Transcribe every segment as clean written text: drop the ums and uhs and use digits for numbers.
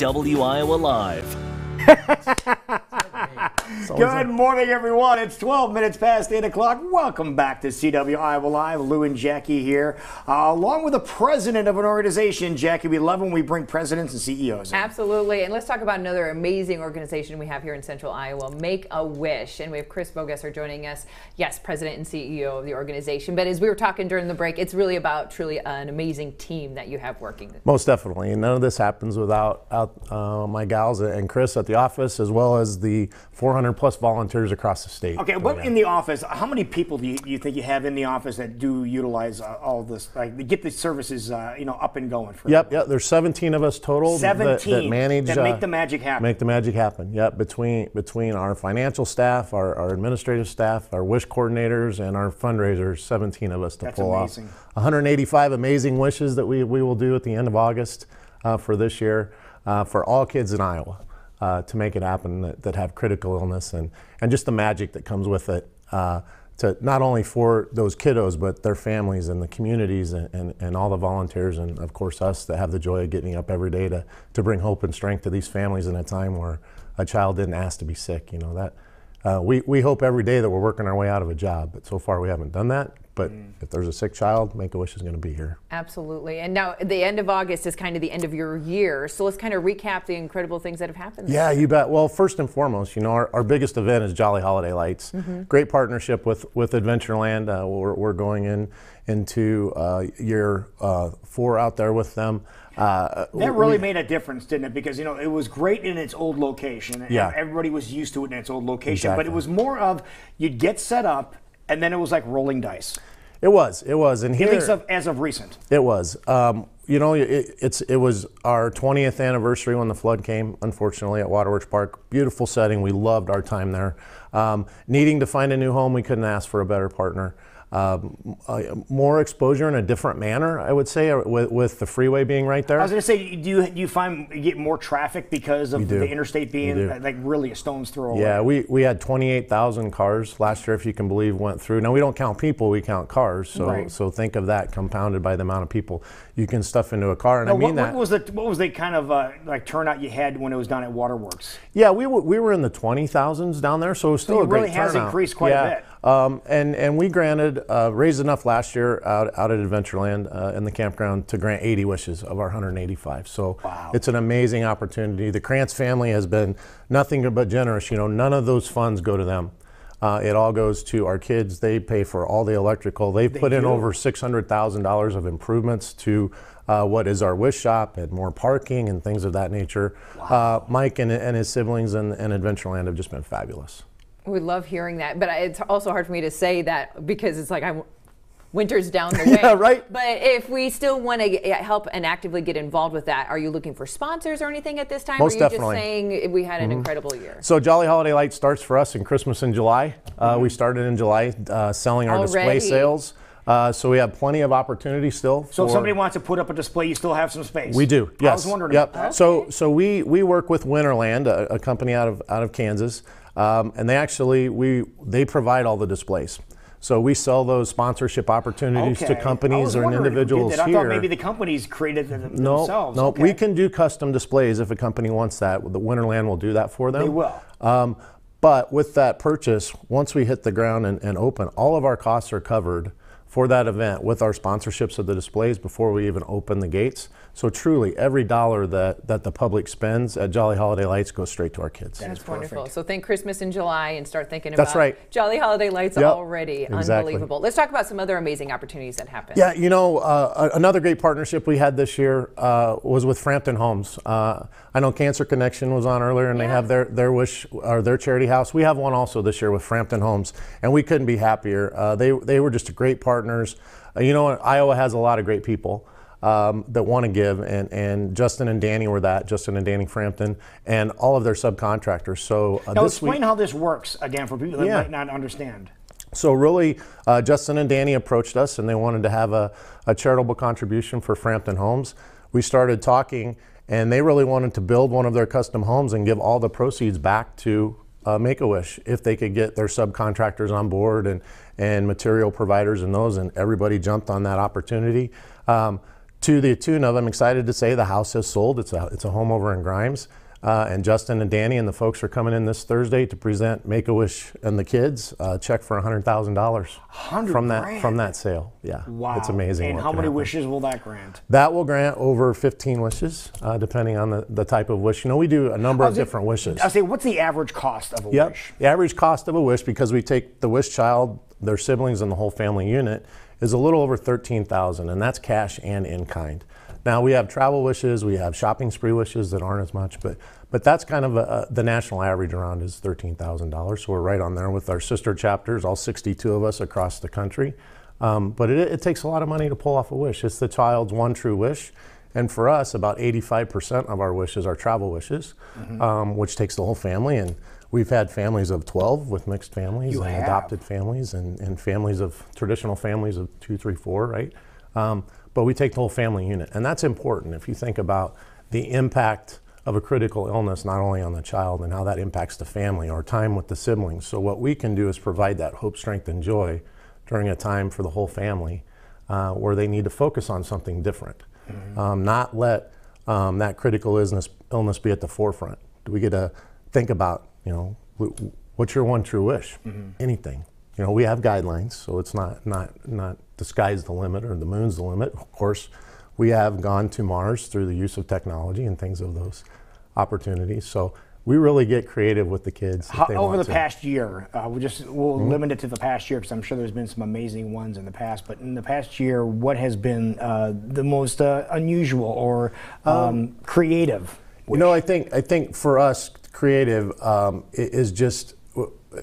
CW Iowa Live. Good morning, everyone. It's 12 minutes past 8 o'clock. Welcome back to CW Iowa Live. Lou and Jackie here, along with the president of an organization. Jackie, we love when we bring presidents and CEOs in. Absolutely. And let's talk about another amazing organization we have here in Central Iowa, Make-A-Wish. And we have Chris Bogesser joining us. Yes, president and CEO of the organization. But as we were talking during the break, it's really about truly an amazing team that you have working. Most definitely. And none of this happens without my gals and Chris at the office, as well as the 400 plus volunteers across the state. Okay, but in the office, how many people do you think you have in the office that do utilize all of this, like to get the services, up and going? Yep. There's 17 of us total 17 that manage, that make the magic happen. Make the magic happen. Yep. Between our financial staff, our administrative staff, our wish coordinators, and our fundraisers, 17 of us to pull amazing. off 185 amazing wishes that we will do at the end of August for this year for all kids in Iowa. To make it happen that have critical illness and just the magic that comes with it, to not only for those kiddos but their families and the communities and all the volunteers and of course us that have the joy of getting up every day to bring hope and strength to these families in a time where a child didn't ask to be sick. We hope every day that we're working our way out of a job, but so far we haven't done that. But if there's a sick child, Make-A-Wish is going to be here. Absolutely. And now the end of August is kind of the end of your year. So let's kind of recap the incredible things that have happened. Yeah, you bet. Well, first and foremost, our biggest event is Jolly Holiday Lights. Mm-hmm. Great partnership with Adventureland. We're going into year 4 out there with them. That really made a difference, didn't it? Because, it was great in its old location. Yeah. Everybody was used to it in its old location. Exactly. But it was more of you'd get set up, and then it was like rolling dice. It was, and here, at least as of recent. It was. It was our 20th anniversary when the flood came, unfortunately, at Waterworks Park. Beautiful setting. We loved our time there. Needing to find a new home, we couldn't ask for a better partner. More exposure in a different manner, I would say, with the freeway being right there. I was going to say, do you find you get more traffic because of the interstate being like really a stone's throw away? Yeah, we had 28,000 cars last year, if you can believe, went through. Now, we don't count people, we count cars. So think of that compounded by the amount of people you can stuff into a car. And what was the kind of like turnout you had when it was down at Waterworks? Yeah, we were in the 20,000s down there, so it was still a great turnout. It really has increased quite a bit. And we raised enough last year out at Adventureland in the campground to grant 80 wishes of our 185. So wow. It's an amazing opportunity. The Krantz family has been nothing but generous. None of those funds go to them. It all goes to our kids. They pay for all the electrical. They've put in over $600,000 of improvements to what is our wish shop and more parking and things of that nature. Wow. Mike and his siblings and Adventureland have just been fabulous. We love hearing that, but it's also hard for me to say that because it's like winter's down the way. Yeah, right. But if we still want to help and actively get involved with that, are you looking for sponsors or anything at this time? Most or are you definitely. Just saying we had an incredible year? So Jolly Holiday Light starts for us in Christmas in July. We started in July selling our display sales. So we have plenty of opportunity still. So if somebody wants to put up a display, you still have some space? We do, yes. I was wondering yep. about that. So we work with Winterland, a company out of Kansas, and they provide all the displays. So we sell those sponsorship opportunities to companies or individuals here. I thought maybe the companies created them themselves. No, we can do custom displays if a company wants that. The Winterland will do that for them. They will. But with that purchase, once we hit the ground and open, all of our costs are covered for that event with our sponsorships of the displays before we even open the gates. So truly, every dollar that the public spends at Jolly Holiday Lights goes straight to our kids. That's wonderful. So think Christmas in July and start thinking about Jolly Holiday Lights already. Exactly. Unbelievable. Let's talk about some other amazing opportunities that happen. Yeah, another great partnership we had this year was with Frampton Homes. I know Cancer Connection was on earlier, and they have their wish or their charity house. We have one also this year with Frampton Homes, and we couldn't be happier. They were just great partners. Iowa has a lot of great people that want to give, and Justin and Danny were that, Justin and Danny Frampton, and all of their subcontractors. So now explain how this works again for people that might not understand. So really, Justin and Danny approached us, and they wanted to have a charitable contribution for Frampton Homes. We started talking, and they really wanted to build one of their custom homes and give all the proceeds back to Make-A-Wish if they could get their subcontractors on board and material providers and those, and everybody jumped on that opportunity. to the tune of, I'm excited to say, the house has sold. It's a home over in Grimes. And Justin and Danny and the folks are coming in this Thursday to present Make-A-Wish and the kids a check for $100,000 from that sale. Yeah, Wow. It's amazing. And what how can many happen. wishes will that grant? That will grant over 15 wishes, depending on the type of wish. You know, we do a number of different wishes. I'll say, what's the average cost of a Yep. wish? The average cost of a wish, because we take the wish child, their siblings, and the whole family unit, is a little over $13,000, and that's cash and in kind. Now we have travel wishes, we have shopping spree wishes that aren't as much, but that's kind of the national average around is $13,000. So we're right on there with our sister chapters, all 62 of us across the country. But it takes a lot of money to pull off a wish. It's the child's one true wish. And for us, about 85% of our wishes are travel wishes, which takes the whole family. And we've had families of 12 with mixed families and adopted families and families of traditional families of 2, 3, 4, right? But we take the whole family unit. And that's important if you think about the impact of a critical illness, not only on the child and how that impacts the family or time with the siblings. So what we can do is provide that hope, strength, and joy during a time for the whole family where they need to focus on something different. Not let that critical illness be at the forefront. We get to think about, you know, what's your one true wish? Anything. You know, we have guidelines, so it's not the sky's the limit or the moon's the limit. Of course, we have gone to Mars through the use of technology and things of those opportunities. So we really get creative with the kids. Over the past year, we'll limit it to the past year because I'm sure there's been some amazing ones in the past. But in the past year, what has been the most unusual or creative wish? You know, I think for us, creative is just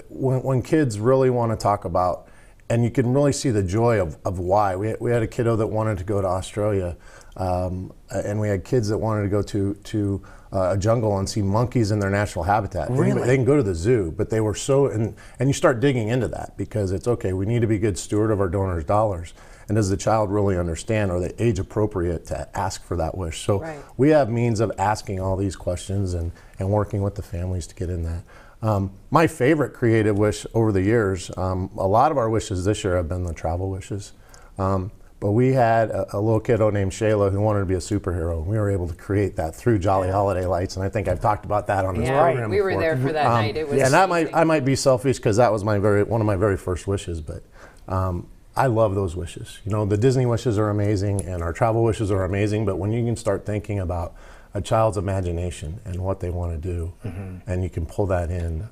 when kids really want to talk about, and you can really see the joy of why. We had a kiddo that wanted to go to Australia, and we had kids that wanted to go to a jungle and see monkeys in their natural habitat. Really? They can go to the zoo, but they were so, and you start digging into that because it's okay, we need to be good steward of our donors' dollars. And does the child really understand, are they age appropriate to ask for that wish? So we have means of asking all these questions and working with the families to get in that. My favorite creative wish over the years, a lot of our wishes this year have been the travel wishes. But we had a little kiddo named Shayla who wanted to be a superhero. And we were able to create that through Jolly Holiday Lights, and I think I've talked about that on this program we were before. there for that night. It was and I might be selfish because that was one of my very first wishes, but I love those wishes. You know, the Disney wishes are amazing, and our travel wishes are amazing, but when you can start thinking about a child's imagination and what they want to do, and you can pull that in,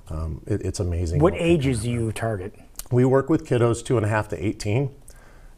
it's amazing. What ages do you target? We work with kiddos 2.5 to 18.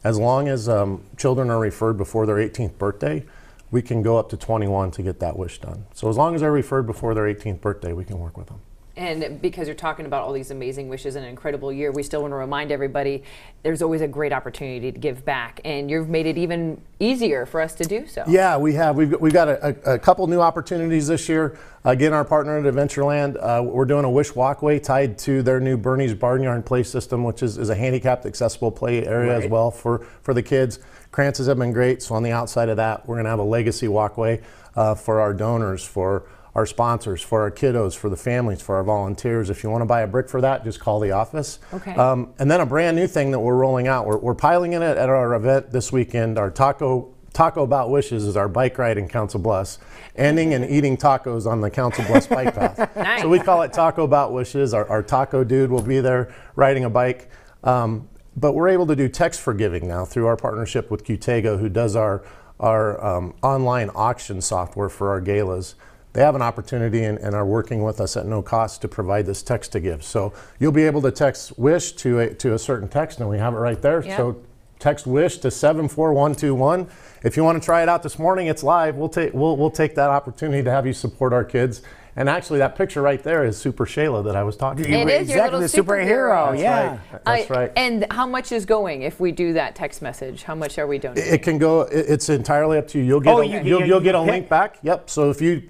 As long as children are referred before their 18th birthday, we can go up to 21 to get that wish done. So as long as they're referred before their 18th birthday, we can work with them. And because you're talking about all these amazing wishes and an incredible year, we still want to remind everybody there's always a great opportunity to give back, and you've made it even easier for us to do so. Yeah, we have. We've got a couple new opportunities this year. Again, our partner at Adventureland, we're doing a wish walkway tied to their new Bernie's Barnyard play system, which is a handicapped accessible play area as well for the kids. Krantz's have been great, so on the outside of that, we're going to have a legacy walkway for our donors, for our sponsors, for our kiddos, for the families, for our volunteers. If you want to buy a brick for that, just call the office. Okay. And then a brand new thing that we're rolling out, we're piloting it at our event this weekend. Our Taco About Wishes is our bike ride in Council Bluffs, ending and eating tacos on the Council Bluffs bike path. Nice. So we call it Taco About Wishes. Our taco dude will be there riding a bike. But we're able to do text forgiving now through our partnership with Qtego, who does our online auction software for our galas. They have an opportunity and are working with us at no cost to provide this text to give. So you'll be able to text wish to a certain text, and we have it right there. Yep. So text wish to 74121. If you want to try it out this morning, it's live. We'll take that opportunity to have you support our kids. And actually, that picture right there is Super Shayla that I was talking about. It is your exactly, little the superhero. superhero. Yeah. That's right. And how much is going if we do that text message? How much are we donating? It can go. It's entirely up to you. You'll get you'll get a link back. Yep. So if you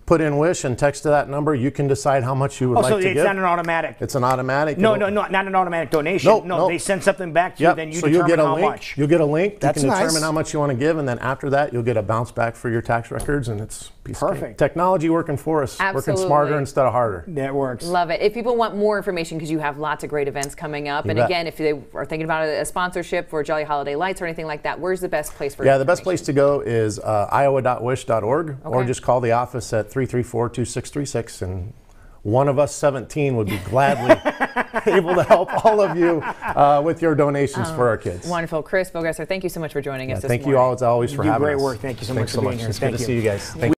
put in wish and text to that number, you can decide how much you would like so to it's give. not an automatic. It's an automatic. No, not an automatic donation. No, they send something back to you, then you determine how much. You'll get a link. That's you can nice. determine how much you want to give, and then after that, you'll get a bounce back for your tax records, and it's piece of cake. Perfect. Technology working for us, Absolutely. working smarter instead of harder. That works. Love it. If people want more information, because you have lots of great events coming up, You and bet. again, if they are thinking about a sponsorship for Jolly Holiday Lights or anything like that, where's the best place for Yeah, the best information? place to go is iowa.wish.org, or Okay. just call the office at 334-2636, and one of us 17 would be gladly able to help all of you with your donations for our kids. Wonderful. Chris Bogesser, thank you so much for joining us this Thank morning. you all, as always, for You do having great us. work. Thank you so Thanks much for being much. here. It's Thank good to you. see you guys. Thank